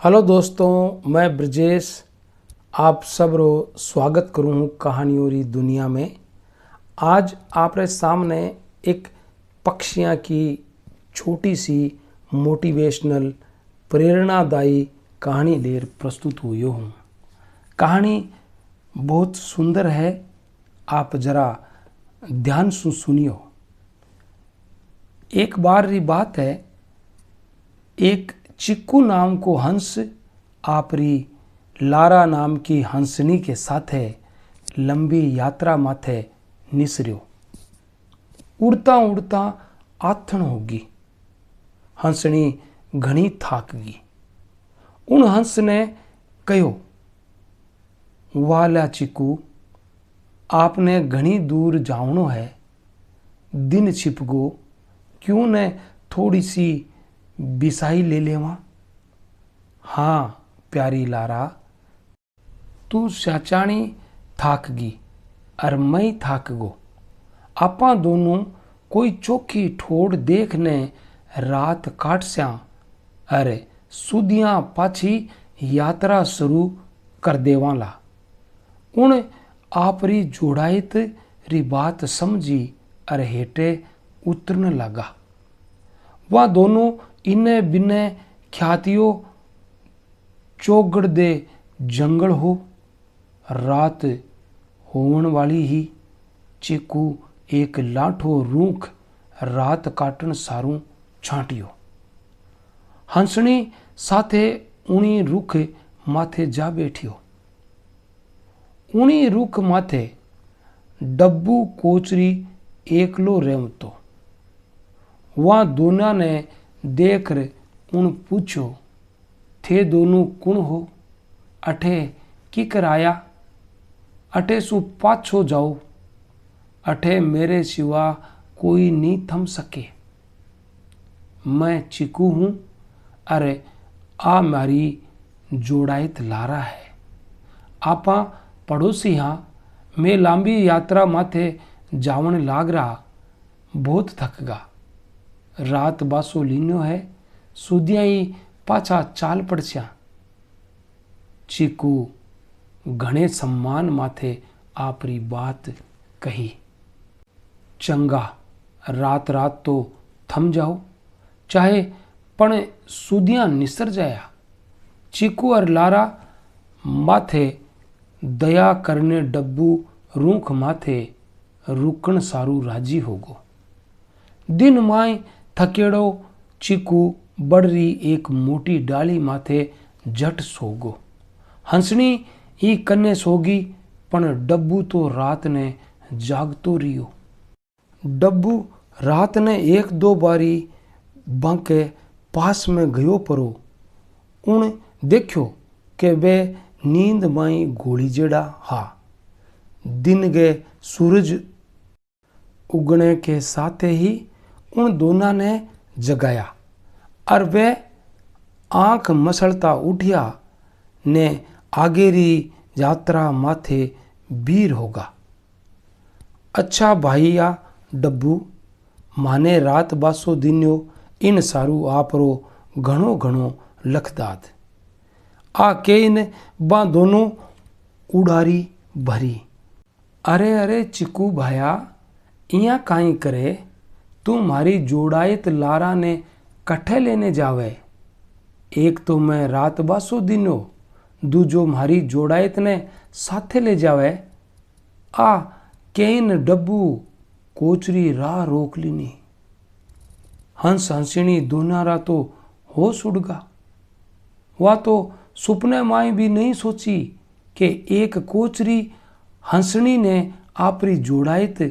Hello दोस्तों, मैं ब्रजेश आप सब रो स्वागत करूँ हूँ कहानियों री दुनिया में। आज आपरे सामने एक पक्षियाँ की छोटी सी मोटिवेशनल प्रेरणादायी कहानी लेकर प्रस्तुत हुई हूँ। कहानी बहुत सुंदर है, आप जरा ध्यान से सुनियो। एक बार की बात है, एक चिक्कू नाम को हंस आपरी लारा नाम की हंसनी के साथे लंबी यात्रा माथे निसर्यो। उड़ता उड़ता आथण होगी। हंसनी घणी थाक गई। उन हंस ने कहो, वाला चिक्कू, आपने घणी दूर जावनो है, दिन छिप गो, क्यों ने थोड़ी सी बिसाई ले लेवा। हाँ प्यारी लारा, तू स्याचाणी थाक गई और मैं थाक गो। आपा दोनों कोई चोखी ठोड़ देखने रात काट स्या अरे सुदियां पाछी यात्रा शुरू कर देवाला। उन आपरी जोड़ाइत री बात समझी और हेटे उतरने लगा। वह दोनों इन्ने बिन्ने ख्यातियों चौगड़ दे जंगल हो। रात होवन वाली ही चिक्कू एक लाठो रूख रात काटन सारू छांटियो। हंसनी साथे उनी रूख माथे जा बैठियो। उनी रूख माथे डब्बू कोचरी एकलो रेवतो। वह दोनों ने देख उन पूछो, थे दोनों कुण हो, अठे की कराया, अठे सु पाछो जाओ, अठे मेरे सिवा कोई नहीं थम सके। मैं चिक्कू हूँ, अरे आ मारी जोड़ाइत लारा है। आपा पड़ोसी हाँ, मैं लंबी यात्रा माथे जावन लाग रहा, बहुत थक गा। रात बासो लीनो है, सुदिया ही पाछा चाल पड़स्या। चिक्कू घणे सम्मान माथे आपरी बात कही। चंगा, रात रात तो थम जाओ, चाहे पण सुदिया निसर जाया। चिक्कू और लारा माथे दया करने डब्बू रूख माथे रुकण सारू राजी होगो। दिन माय थकेड़ो चिक्कू बड़री एक मोटी डाली माथे झट सोगो। हंसनी ही कन्ने सोगी, पण डब्बू तो रात ने जागतो रियो। डब्बू रात ने एक दो बारी बांके पास में गयो परो। उन देखो के वे नींद माई गोली जेड़ा हा। दिन गे सूरज उगने के साथ ही उन दोनों ने जगाया और वे आंख मसलता उठिया ने आगेरी यात्रा माथे बीर होगा। अच्छा भाईया डब्बू, माने रात बासो दिन्यो इन सारू आपरो घणो घणो लखदाद। आ केन बा दोनों उड़ारी भरी। अरे अरे चिक्कू भाया, इया काई करे, तू मारी जोड़ाइत लारा ने कट्ठे लेने जावे। एक तो मैं रात बासो दिनो, दूजो मारी जोड़ाइत ने साथे ले जावे। आ केन डब्बू कोचरी राह रोक लीनी। हंस हंसिनी दोनारा तो होश उड़ गा। वह तो सुपने माई भी नहीं सोची कि एक कोचरी हंसनी ने आपरी जोड़ाइत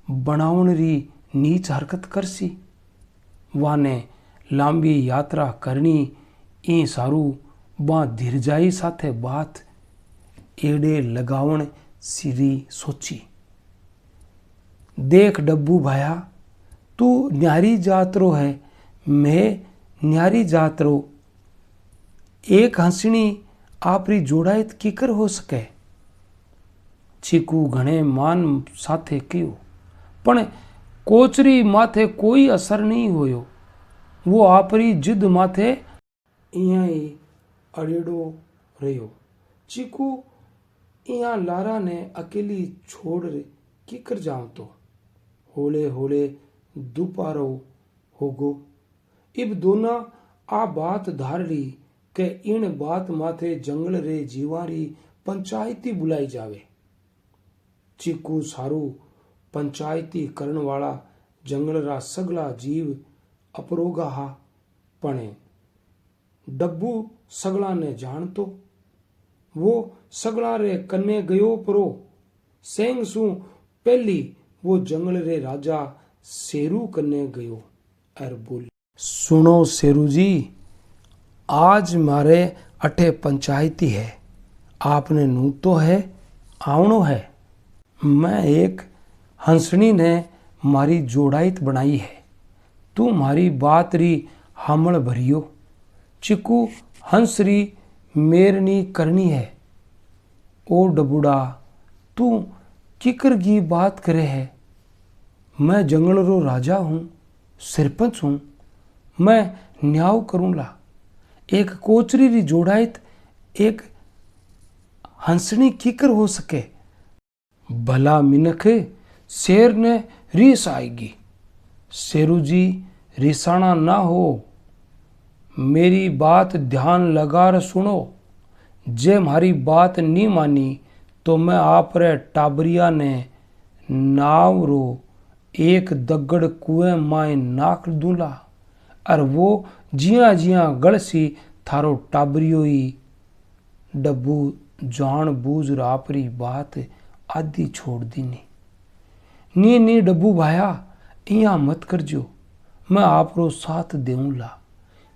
बनावन री नीच हरकत करसी। वाने लांबी यात्रा करनी ई सारू बा धीरजाई साथे बात एड़े लगावण सीरी सोची। देख डब्बू भाया, तू न्यारी जातरो है, मैं न्यारी जातरो। एक हंसनी आपरी जोड़ाइत कीकर हो सके। चिक्कू घणे मान साथे क्यों, पण कोचरी माथे कोई असर नहीं होयो। वो आपरी जिद माथे इया ही अड़ेड़ो रह्यो। चीकू यहाँ लारा ने अकेली छोड़ किकर जाऊं तो होले होले दोपहरो होगो। इब दोना आ बात धार ली के इन बात माथे जंगल रे जीवारी पंचायती बुलाई जावे। चीकू सारू पंचायती करण वाला जंगल रा सगला जीव अपरोगा हा, पणे डब्बू सगला ने जानतो। वो सगला रे कन्ने गयो परो। सेंग सु पहली वो जंगल रे राजा शेरू कन्ने गयो और बोली, सुनो शेरू जी, आज मारे अठे पंचायती है, आपने नू तो है आवणो है। मैं एक हंसनी ने मारी जोड़ाइत बनाई है, तू मारी बात री हामल भरियो। चिकू हंसरी मेरनी करनी है। ओ डबुड़ा, तू किकर की बात करे है? मैं जंगल रो राजा हूँ, सरपंच हूँ, मैं न्याय करूँला। एक कोचरी री जोड़ाइत एक हंसनी किकर हो सके? भला मिनख शेर ने रीस आएगी। शेरू जी, रिसाना ना हो, मेरी बात ध्यान लगार सुनो। जे हमारी बात नहीं मानी तो मैं आप रे टाबरिया ने नाव रो एक दगड़ कुएं माए नाक दूला और वो जिया जिया गलसी थारो टाबरियो ही। डब्बू जान बूझ आपरी बात आधी छोड़ दी नी नी डब्बू भाया, इया मत करजो, मैं आप रो साथ देऊंला।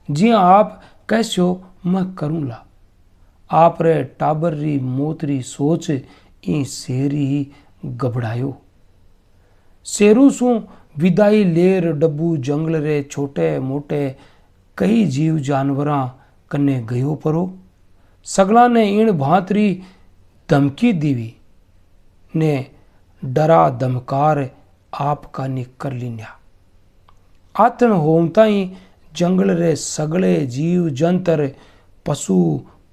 जिया आप कैसो मैं करूंला। आप रे टाबर री मोतरी सोच ई शेरी घबरायो। शेरू सु विदाई लेर डब्बू जंगल रे छोटे मोटे कई जीव जानवरां कन्ने गयो परो। सगला ने इन भांतरी धमकी दीवी ने डरा धमकार आपका निकर लिन्या। आतन होमता ही जंगल रे सगले जीव जंतर पशु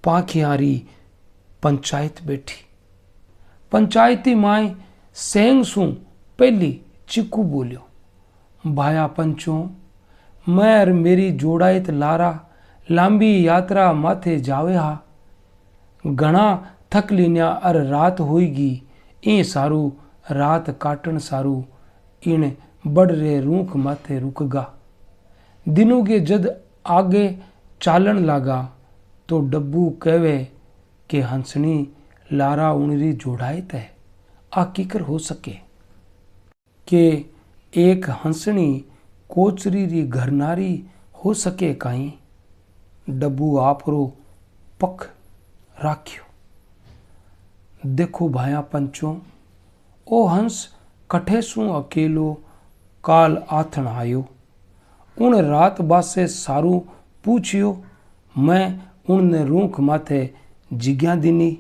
पाखियारी पंचायत बैठी। पंचायती माई सेंग सु पहली चिकू बोलियो, भाया पंचों, मैं और मेरी जोड़ाइत लारा लांबी यात्रा माथे जावे हा। घना थक लिन्या और रात होईगी। ई सारू रात काटन सारू इन बड़ रे रूख माथे रुकगा। दिनों के जद आगे चालन लागा तो डब्बू कहवे के हंसनी लारा उनरी जोड़ाइत है, आ किकर हो सके के एक हंसनी कोचरी री घरनारी हो सके काई। डब्बू आपरो पख राख्यो। देखो भाया पंचों, ओ हंस कठे सु अकेलो काल आथन आयो। उन रात बासे सारू पूछियो। मैं उनने रूख माथे जिग्या दिनी।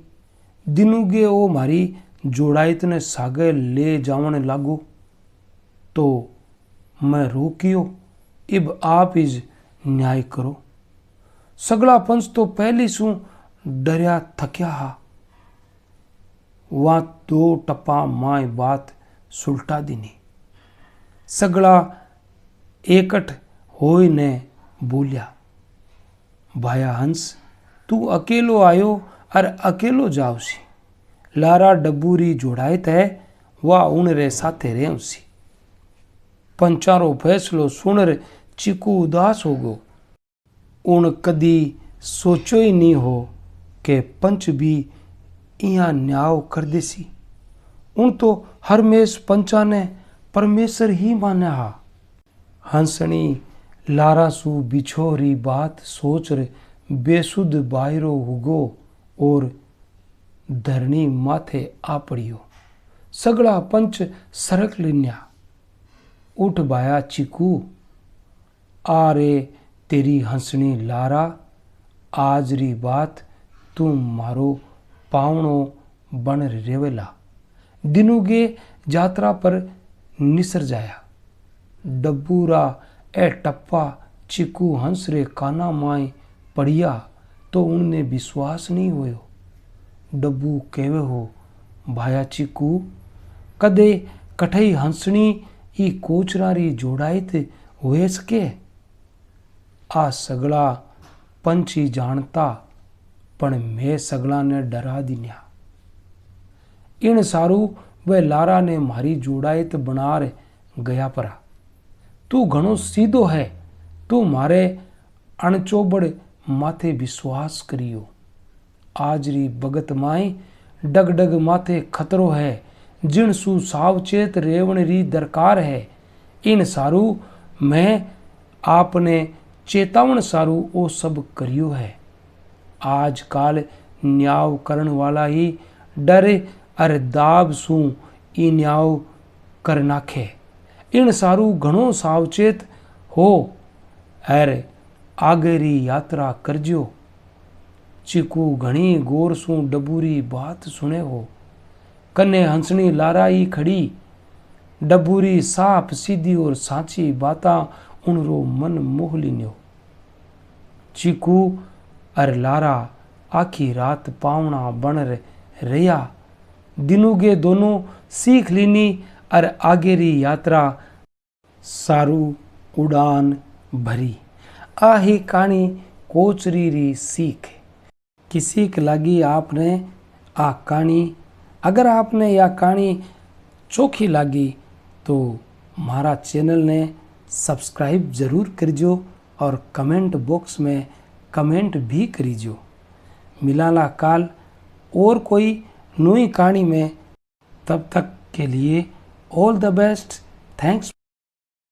दिनुगे ओ मारी जोड़ाइत ने सागे ले जावन लागो तो मैं रोकियो। इब आप इज न्याय करो। सगला पंच तो पहली सु डरिया थक्या हा। वहाँ दो टप्पा माए बात सुलटा दिनी। सगला एकट होई ने बोलिया, भाया हंस, तू अकेलो आयो और अकेलो जावसी। लारा डब्बूरी जोड़ाइत है, वह उन रे साथे रेवसी। पंचारो फैसलो सुनर चिकू उदास हो गो। उन कदी सोचो ही नहीं हो के पंच भी इया न्याय कर देसी। उन तो हरमेश पंचा ने परमेश्वर ही मान्या हा। हंसनी लारा सु बिछोरी बात सोच रे बेसुध बायरो हुगो और धरनी माथे आ पड़ियो। सगला पंच सरक लिन्या। उठ भाया चिकू, आ रे तेरी हंसनी लारा, आज री बात तू मारो पावणो बन रेवेला। दिनुगे यात्रा पर निसर जाया। डब्बूरा ए टप्पा चिकू हंस रे काना माए पड़िया तो उनने विश्वास नहीं होयो। डब्बू कहवे हो, भाया चीकू कदे कठई हंसनी ई कोचरारी जोड़ाइत हुए सके। आ सगला पंछी जानता पण मैं सगला ने डरा दिन्या। इन सारू वह लारा ने मारी जोड़ाइत बनार गया परा। तू घणो सीधो है, तू मारे अणचोबड़ माथे विश्वास करियो। आजरी भगत माई डगडग माथे खतरो है, जिन सु सावचेत रेवण री दरकार है। इन सारू मैं आपने चेतावण सारू ओ सब करियो है। आजकाल न्याव करण वाला ही डर अर दाब सु ई न्याव कर नाखे। इन सारू घणो सावचेत हो अर आगेरी यात्रा करजो। चीकू घणी गौर सु डबूरी बात सुने हो। कन्ने हंसनी लाराई खड़ी। डबूरी साफ सीधी और साची बाता उनरो मन मोह लिन्यो। चीकू अर लारा आखी रात पावना बन रहा। दिनुगे दोनों सीख लीनी अर आगेरी यात्रा सारू उड़ान भरी। आही कहानी कोचरी री सीख। किसी के लगी आपने आ कहानी, अगर आपने यह कहानी चोखी लगी तो हमारा चैनल ने सब्सक्राइब ज़रूर करजो और कमेंट बॉक्स में कमेंट भी करीजो। मिलाला काल और कोई नई कहानी में, तब तक के लिए ऑल द बेस्ट। थैंक्स।